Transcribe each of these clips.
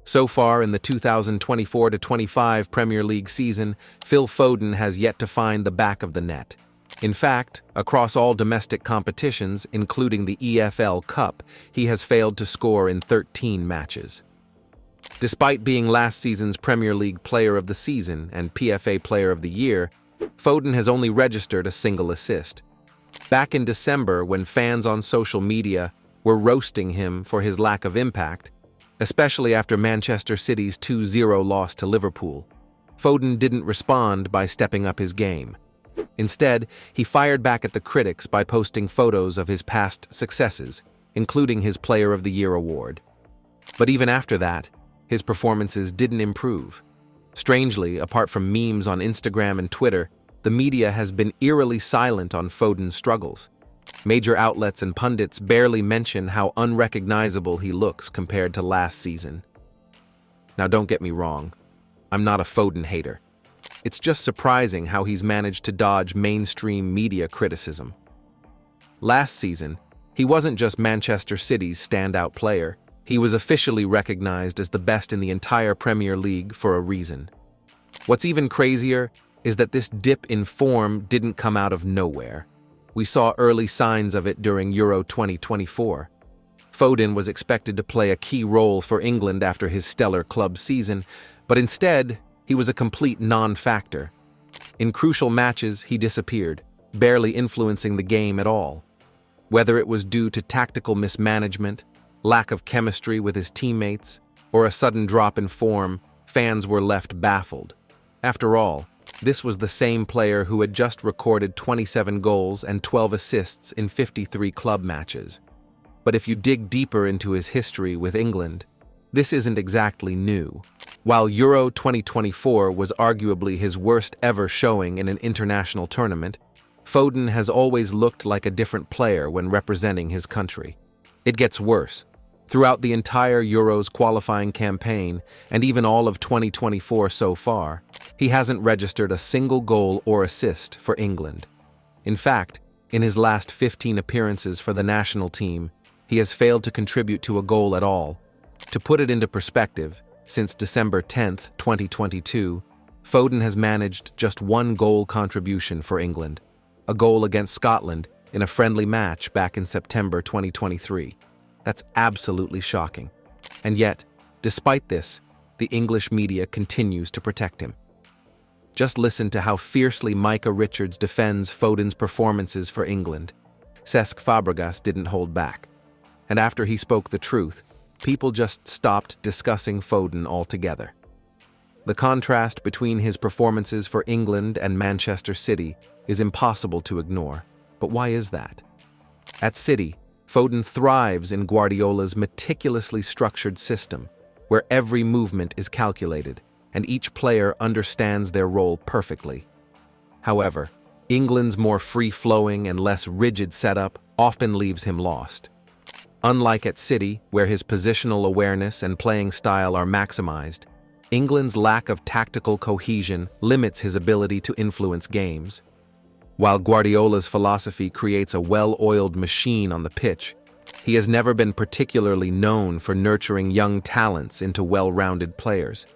So far in the 2024-25 Premier League season, Phil Foden has yet to find the back of the net. In fact, across all domestic competitions, including the EFL Cup, he has failed to score in 13 matches. Despite being last season's Premier League Player of the Season and PFA Player of the Year, Foden has only registered a single assist. Back in December, when fans on social media were roasting him for his lack of impact, especially after Manchester City's 2-0 loss to Liverpool, Foden didn't respond by stepping up his game. Instead, he fired back at the critics by posting photos of his past successes, including his Player of the Year award. But even after that, his performances didn't improve. Strangely, apart from memes on Instagram and Twitter, the media has been eerily silent on Foden's struggles. Major outlets and pundits barely mention how unrecognizable he looks compared to last season. Now, don't get me wrong, I'm not a Foden hater. It's just surprising how he's managed to dodge mainstream media criticism. Last season, he wasn't just Manchester City's standout player, he was officially recognized as the best in the entire Premier League for a reason. What's even crazier is that this dip in form didn't come out of nowhere. We saw early signs of it during Euro 2024. Foden was expected to play a key role for England after his stellar club season, but instead, he was a complete non-factor. In crucial matches, he disappeared, barely influencing the game at all. Whether it was due to tactical mismanagement, lack of chemistry with his teammates, or a sudden drop in form, fans were left baffled. After all, this was the same player who had just recorded 27 goals and 12 assists in 53 club matches. But if you dig deeper into his history with England, this isn't exactly new. While Euro 2024 was arguably his worst ever showing in an international tournament, Foden has always looked like a different player when representing his country. It gets worse. Throughout the entire Euros qualifying campaign, and even all of 2024 so far, he hasn't registered a single goal or assist for England. In fact, in his last 15 appearances for the national team, he has failed to contribute to a goal at all. To put it into perspective, since December 10, 2022, Foden has managed just one goal contribution for England, a goal against Scotland in a friendly match back in September 2023. That's absolutely shocking. And yet, despite this, the English media continues to protect him. Just listen to how fiercely Micah Richards defends Foden's performances for England. Cesc Fabregas didn't hold back. And after he spoke the truth, people just stopped discussing Foden altogether. The contrast between his performances for England and Manchester City is impossible to ignore. But why is that? At City, Foden thrives in Guardiola's meticulously structured system, where every movement is calculated, and each player understands their role perfectly. However, England's more free-flowing and less rigid setup often leaves him lost. Unlike at City, where his positional awareness and playing style are maximized, England's lack of tactical cohesion limits his ability to influence games. While Guardiola's philosophy creates a well-oiled machine on the pitch, he has never been particularly known for nurturing young talents into well-rounded players.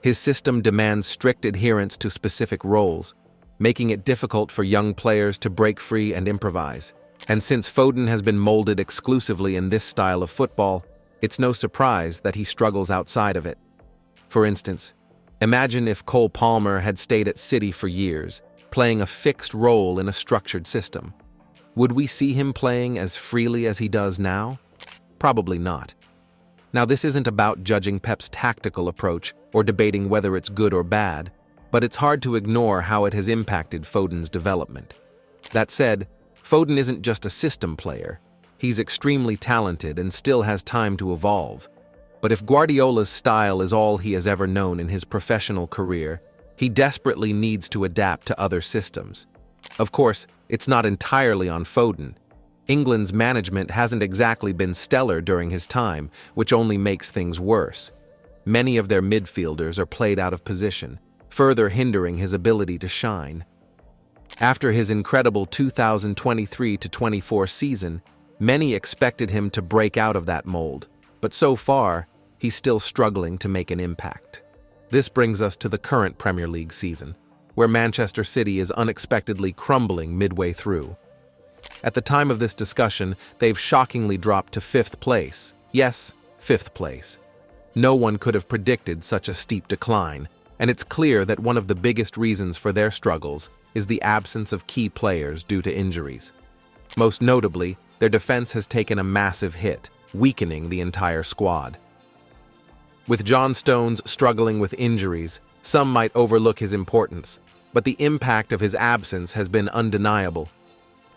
His system demands strict adherence to specific roles, making it difficult for young players to break free and improvise. And since Foden has been molded exclusively in this style of football, it's no surprise that he struggles outside of it. For instance, imagine if Cole Palmer had stayed at City for years, playing a fixed role in a structured system. Would we see him playing as freely as he does now? Probably not. Now, this isn't about judging Pep's tactical approach or debating whether it's good or bad, but it's hard to ignore how it has impacted Foden's development. That said, Foden isn't just a system player. He's extremely talented and still has time to evolve. But if Guardiola's style is all he has ever known in his professional career, he desperately needs to adapt to other systems. Of course, it's not entirely on Foden. England's management hasn't exactly been stellar during his time, which only makes things worse. Many of their midfielders are played out of position, further hindering his ability to shine. After his incredible 2023-24 season, many expected him to break out of that mold, but so far, he's still struggling to make an impact. This brings us to the current Premier League season, where Manchester City is unexpectedly crumbling midway through. At the time of this discussion, they've shockingly dropped to 5th place. Yes, 5th place. No one could have predicted such a steep decline, and it's clear that one of the biggest reasons for their struggles is the absence of key players due to injuries. Most notably, their defense has taken a massive hit, weakening the entire squad. With John Stones struggling with injuries, some might overlook his importance, but the impact of his absence has been undeniable.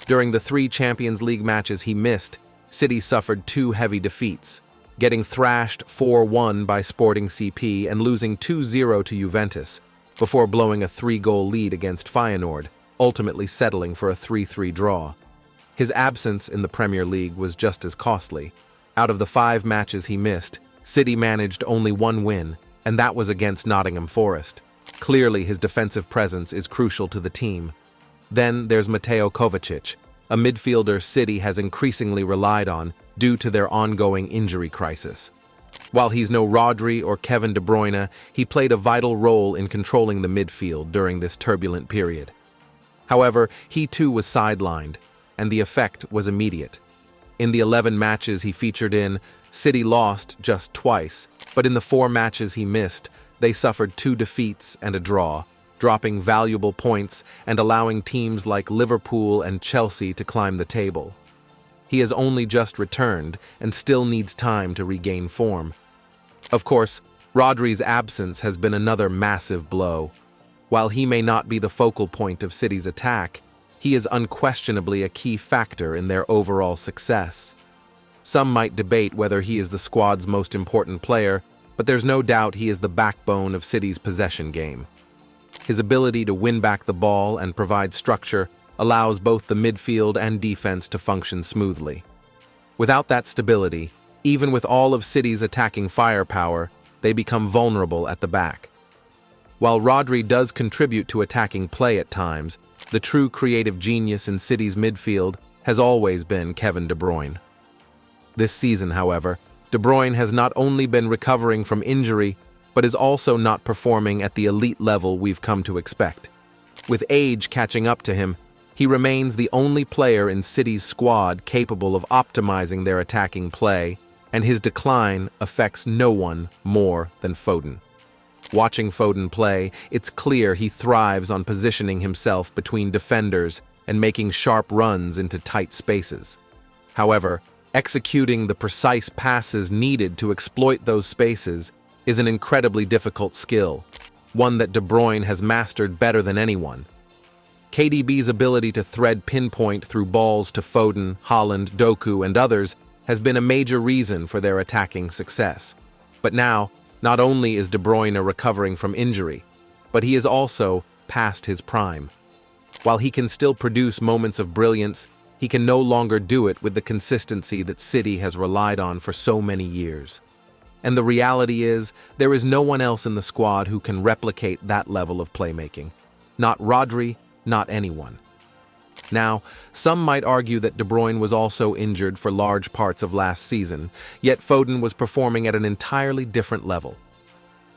During the 3 Champions League matches he missed, City suffered 2 heavy defeats, getting thrashed 4-1 by Sporting CP and losing 2-0 to Juventus, before blowing a 3-goal lead against Feyenoord, ultimately settling for a 3-3 draw. His absence in the Premier League was just as costly. Out of the 5 matches he missed, City managed only 1 win, and that was against Nottingham Forest. Clearly, his defensive presence is crucial to the team. Then there's Mateo Kovacic, a midfielder City has increasingly relied on due to their ongoing injury crisis. While he's no Rodri or Kevin De Bruyne, he played a vital role in controlling the midfield during this turbulent period. However, he too was sidelined, and the effect was immediate. In the 11 matches he featured in, City lost just twice, but in the 4 matches he missed, they suffered 2 defeats and a draw, dropping valuable points and allowing teams like Liverpool and Chelsea to climb the table. He has only just returned and still needs time to regain form. Of course, Rodri's absence has been another massive blow. While he may not be the focal point of City's attack, he is unquestionably a key factor in their overall success. Some might debate whether he is the squad's most important player, but there's no doubt he is the backbone of City's possession game. His ability to win back the ball and provide structure allows both the midfield and defense to function smoothly. Without that stability, even with all of City's attacking firepower, they become vulnerable at the back. While Rodri does contribute to attacking play at times, the true creative genius in City's midfield has always been Kevin De Bruyne. This season, however, De Bruyne has not only been recovering from injury, but is also not performing at the elite level we've come to expect. With age catching up to him, he remains the only player in City's squad capable of optimizing their attacking play, and his decline affects no one more than Foden. Watching Foden play, it's clear he thrives on positioning himself between defenders and making sharp runs into tight spaces. However, executing the precise passes needed to exploit those spaces is an incredibly difficult skill, one that De Bruyne has mastered better than anyone. KDB's ability to thread pinpoint through balls to Foden, Haaland, Doku, and others has been a major reason for their attacking success. But now, not only is De Bruyne recovering from injury, but he is also past his prime. While he can still produce moments of brilliance, he can no longer do it with the consistency that City has relied on for so many years. And the reality is, there is no one else in the squad who can replicate that level of playmaking. Not Rodri, not anyone. Now, some might argue that De Bruyne was also injured for large parts of last season, yet Foden was performing at an entirely different level.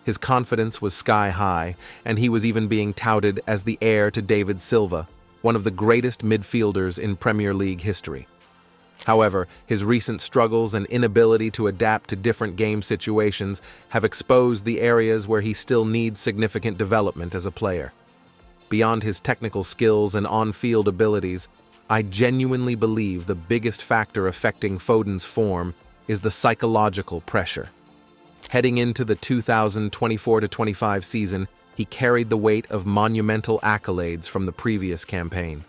His confidence was sky high, and he was even being touted as the heir to David Silva, one of the greatest midfielders in Premier League history. However, his recent struggles and inability to adapt to different game situations have exposed the areas where he still needs significant development as a player. Beyond his technical skills and on-field abilities, I genuinely believe the biggest factor affecting Foden's form is the psychological pressure. Heading into the 2024-25 season, he carried the weight of monumental accolades from the previous campaign.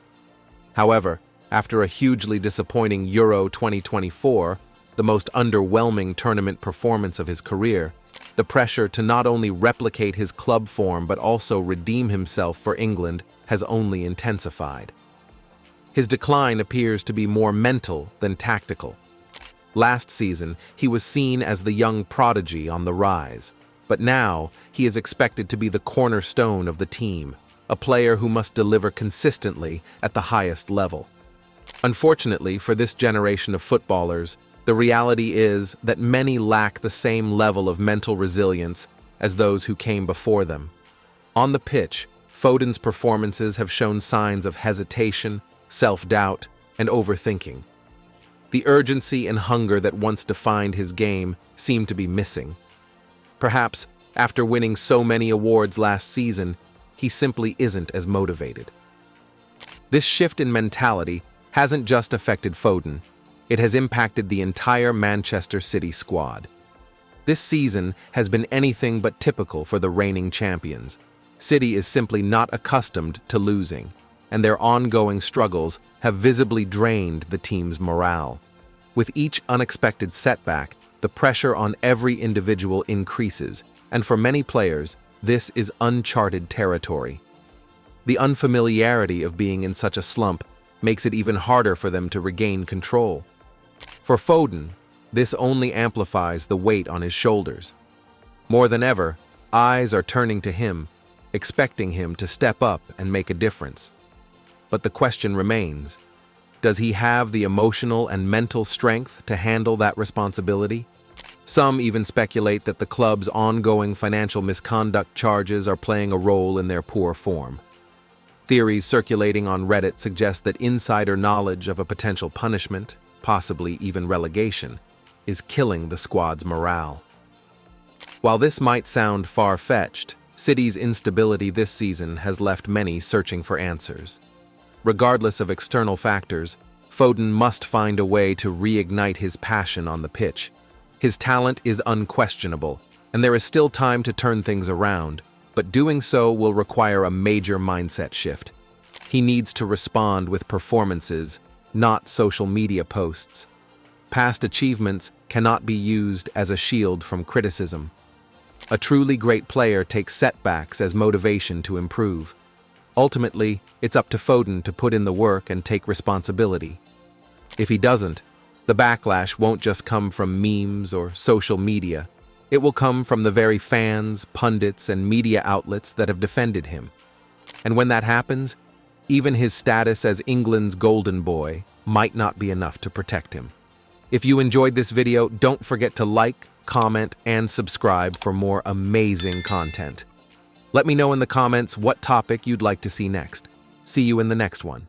However, after a hugely disappointing Euro 2024, the most underwhelming tournament performance of his career, the pressure to not only replicate his club form but also redeem himself for England has only intensified. His decline appears to be more mental than tactical. Last season, he was seen as the young prodigy on the rise, but now he is expected to be the cornerstone of the team, a player who must deliver consistently at the highest level. Unfortunately for this generation of footballers, The reality is that many lack the same level of mental resilience as those who came before them. On the pitch, Foden's performances have shown signs of hesitation, self-doubt, and overthinking. The urgency and hunger that once defined his game seem to be missing. Perhaps, after winning so many awards last season, he simply isn't as motivated. This shift in mentality hasn't just affected Foden, it has impacted the entire Manchester City squad. This season has been anything but typical for the reigning champions. City is simply not accustomed to losing, and their ongoing struggles have visibly drained the team's morale. With each unexpected setback, the pressure on every individual increases, and for many players, this is uncharted territory. The unfamiliarity of being in such a slump makes it even harder for them to regain control. For Foden, this only amplifies the weight on his shoulders. More than ever, eyes are turning to him, expecting him to step up and make a difference. But the question remains, does he have the emotional and mental strength to handle that responsibility? Some even speculate that the club's ongoing financial misconduct charges are playing a role in their poor form. Theories circulating on Reddit suggest that insider knowledge of a potential punishment, possibly even relegation, is killing the squad's morale. While this might sound far-fetched, City's instability this season has left many searching for answers. Regardless of external factors, Foden must find a way to reignite his passion on the pitch. His talent is unquestionable, and there is still time to turn things around, but doing so will require a major mindset shift. He needs to respond with performances, not social media posts. Past achievements cannot be used as a shield from criticism. A truly great player takes setbacks as motivation to improve. Ultimately, it's up to Foden to put in the work and take responsibility. If he doesn't, the backlash won't just come from memes or social media. It will come from the very fans, pundits, and media outlets that have defended him. And when that happens, even his status as England's golden boy might not be enough to protect him. If you enjoyed this video, don't forget to like, comment, and subscribe for more amazing content. Let me know in the comments what topic you'd like to see next. See you in the next one.